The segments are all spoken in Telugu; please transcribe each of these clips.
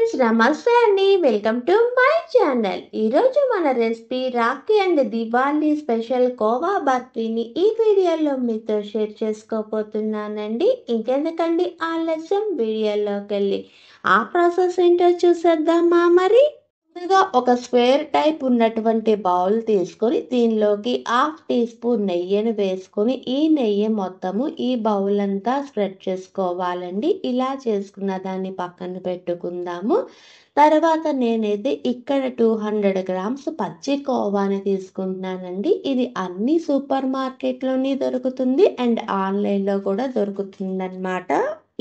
ఫ్రెండ్స్ నమస్తే అండి. Welcome to my channel. ఈరోజు మన recipe Rakhi and Diwali special khoa బర్ఫీని ఈ వీడియోలో మీతో షేర్ చేసుకోబోతున్నానండి. ఇంకెందుకండి ఆలస్యం, వీడియోలోకి వెళ్ళి ఆ ప్రాసెస్ ఏంటో చూసేద్దామా మరి. ముందుగా ఒక స్క్వేర్ టైప్ ఉన్నటువంటి బౌల్ తీసుకొని దీనిలోకి 1/2 టీ స్పూన్ నెయ్యిని వేసుకొని ఈ నెయ్యి మొత్తము ఈ బౌల్ అంతా స్ప్రెడ్ చేసుకోవాలండి. ఇలా చేసుకున్న దాన్ని పక్కన పెట్టుకుందాము. తర్వాత నేనైతే ఇక్కడ 200 గ్రామ్స్ పచ్చి కోవాని తీసుకుంటున్నానండి. ఇది అన్ని సూపర్ మార్కెట్లోని దొరుకుతుంది అండ్ ఆన్లైన్లో కూడా దొరుకుతుందన్నమాట.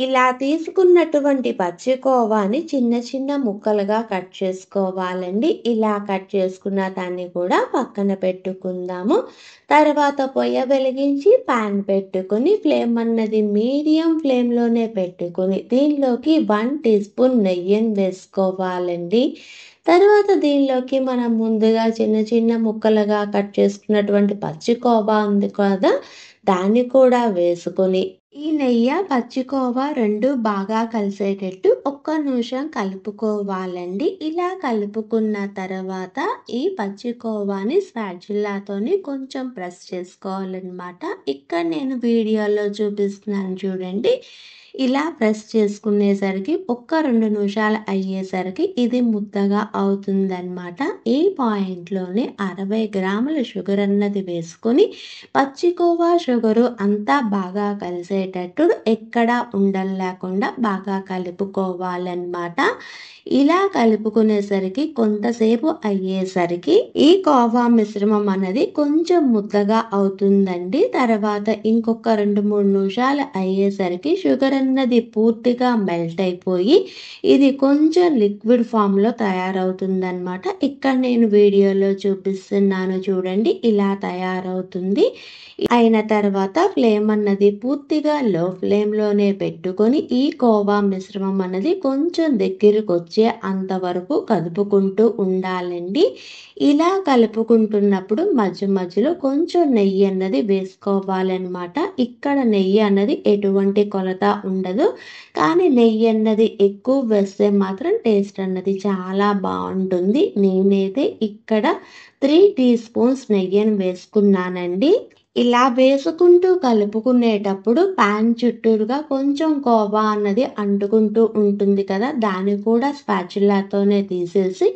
ఇలా తీసుకున్నటువంటి పచ్చి కోవాని చిన్న చిన్న ముక్కలుగా కట్ చేసుకోవాలండి. ఇలా కట్ చేసుకున్న దాన్ని కూడా పక్కన పెట్టుకుందాము. తర్వాత పొయ్య వెలిగించి ప్యాన్ పెట్టుకొని ఫ్లేమ్ అన్నది మీడియం ఫ్లేమ్లోనే పెట్టుకొని దీనిలోకి 1 టీ స్పూన్ నెయ్యిని వేసుకోవాలండి. తర్వాత దీనిలోకి మనం ముందుగా చిన్న చిన్న ముక్కలుగా కట్ చేసుకున్నటువంటి పచ్చి కోవా ఉంది కదా, దాన్ని కూడా వేసుకొని ఈ నెయ్యి పచ్చి కోవా రెండు బాగా కలిసేటట్టు ఒక్క నిమిషం కలుపుకోవాలండి. ఇలా కలుపుకున్న తర్వాత ఈ పచ్చి కోవాని స్పాచులాతోని కొంచెం ప్రెస్ చేసుకోవాలన్నమాట. ఇక్కడ నేను వీడియోలో చూపిస్తున్నాను చూడండి. ఇలా ప్రెస్ చేసుకునేసరికి ఒక్క 2 నిమిషాలు అయ్యేసరికి ఇది ముద్దగా అవుతుందన్నమాట. ఈ పాయింట్లోనే 60 గ్రాముల షుగర్ అన్నది వేసుకొని పచ్చి కోవా షుగరు అంతా బాగా కలిసేటట్టు ఎక్కడా ఉండలు లేకుండా బాగా కలుపుకోవాలన్నమాట. ఇలా కలుపుకునేసరికి కొంతసేపు అయ్యేసరికి ఈ కోవా మిశ్రమం అనేది కొంచెం ముద్దగా అవుతుందండి. తర్వాత ఇంకొక 2-3 నిమిషాలు అయ్యేసరికి షుగర్ అన్నది పూర్తిగా మెల్ట్ అయిపోయి ఇది కొంచెం లిక్విడ్ ఫామ్లో తయారవుతుందన్నమాట. ఇక్కడ నేను వీడియోలో చూపిస్తున్నాను చూడండి, ఇలా తయారవుతుంది. అయిన తర్వాత ఫ్లేమ్ అన్నది పూర్తిగా లో ఫ్లేమ్లోనే పెట్టుకొని ఈ కోవా మిశ్రమం అన్నది కొంచెం దగ్గరకు వచ్చే అంతవరకు కలుపుకుంటూ ఉండాలండి. ఇలా కలుపుకుంటున్నప్పుడు మధ్య మధ్యలో కొంచెం నెయ్యి అన్నది వేసుకోవాలన్నమాట. ఇక్కడ నెయ్యి అన్నది ఎటువంటి కొలత ఉండదు, కానీ నెయ్యి అన్నది ఎక్కువ వేస్తే మాత్రం టేస్ట్ అన్నది చాలా బాగుంటుంది. నేనైతే ఇక్కడ 3 టీ స్పూన్స్ నెయ్యిని వేసుకున్నానండి. ఇలా వేసుకుంటూ కలుపుకునేటప్పుడు ప్యాన్ చుట్టూరుగా కొంచెం కోవా అన్నది అంటుకుంటూ ఉంటుంది కదా, దాన్ని కూడా స్పాచులాతోనే తీసేసి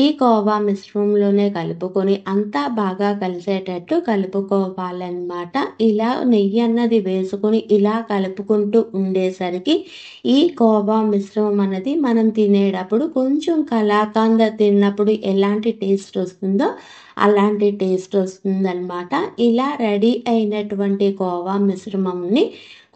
ఈ కోవా మిశ్రమంలోనే కలుపుకొని అంతా బాగా కలిసేటట్టు కలుపుకోవాలన్నమాట. ఇలా నెయ్యి అన్నది వేసుకొని ఇలా కలుపుకుంటూ ఉండేసరికి ఈ కోవా మిశ్రమం అన్నది మనం తినేటప్పుడు కొంచెం కలాకండ్ తిన్నప్పుడు ఎలాంటి టేస్ట్ వస్తుందో అలాంటి టేస్ట్ వస్తుందన్నమాట. ఇలా రెడీ అయినటువంటి కోవా మిశ్రమంని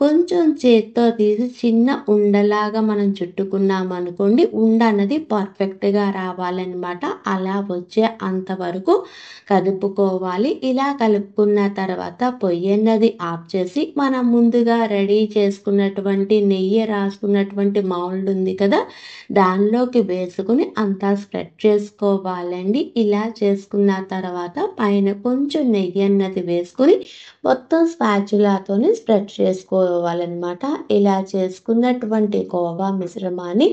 కొంచెం చేత్తో తీసి చిన్న ఉండలాగా మనం చుట్టుకున్నాం అనుకోండి, ఉండ అన్నది పర్ఫెక్ట్గా రావాలన్నమాట. అలా వచ్చే అంతవరకు కలుపుకోవాలి. ఇలా కలుపుకున్న తర్వాత పొయ్యి అన్నది ఆఫ్ చేసి మనం ముందుగా రెడీ చేసుకున్నటువంటి నెయ్యి రాసుకున్నటువంటి మౌల్డ్ ఉంది కదా, దానిలోకి వేసుకుని అంతా స్ప్రెడ్ చేసుకోవాలండి. ఇలా చేసుకున్న తర్వాత పైన కొంచెం నెయ్యి అన్నది వేసుకుని మొత్తం స్పాచులాతోని స్ప్రెడ్ చేసుకోవాలన్నమాట. ఇలా చేసుకున్నటువంటి కోవా మిశ్రమాన్ని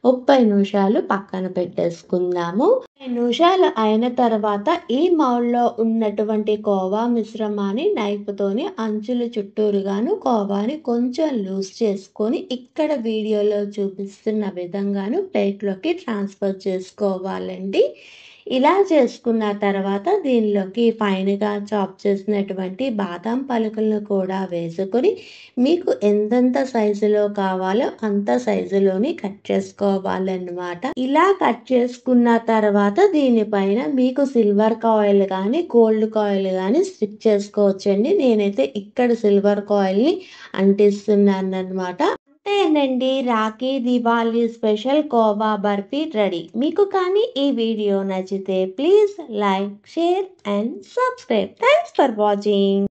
30 నిమిషాలు పక్కన పెట్టేసుకుందాము. 30 నిమిషాలు అయిన తర్వాత ఈ మౌల్లో ఉన్నటువంటి కోవా మిశ్రమాన్ని నైఫ్తోని అంచుల చుట్టూరుగాను కోవాని కొంచెం లూజ్ చేసుకొని ఇక్కడ వీడియోలో చూపిస్తున్న విధంగాను ప్లేట్లోకి ట్రాన్స్ఫర్ చేసుకోవాలండి. ఇలా చేసుకున్న తర్వాత దీనిలోకి ఫైన్గా చాప్ చేసినటువంటి బాదం పలుకులను కూడా వేసుకొని మీకు ఎంతెంత సైజులో కావాలో అంత సైజులోని కట్ చేసుకోవాలన్నమాట. ఇలా కట్ చేసుకున్న తర్వాత దీనిపైన మీకు సిల్వర్ కాయిల్ కానీ గోల్డ్ కాయిల్ కానీ స్టిక్ చేసుకోవచ్చండి. నేనైతే ఇక్కడ సిల్వర్ కాయిల్ని అంటిస్తున్నాను అన్నమాట. అంతేనండి, రాఖీ దివాళీ స్పెషల్ కోవా బర్ఫీ రెడీ. మీకు కానీ ఈ వీడియో నచ్చితే please like, share and subscribe. Thanks for watching.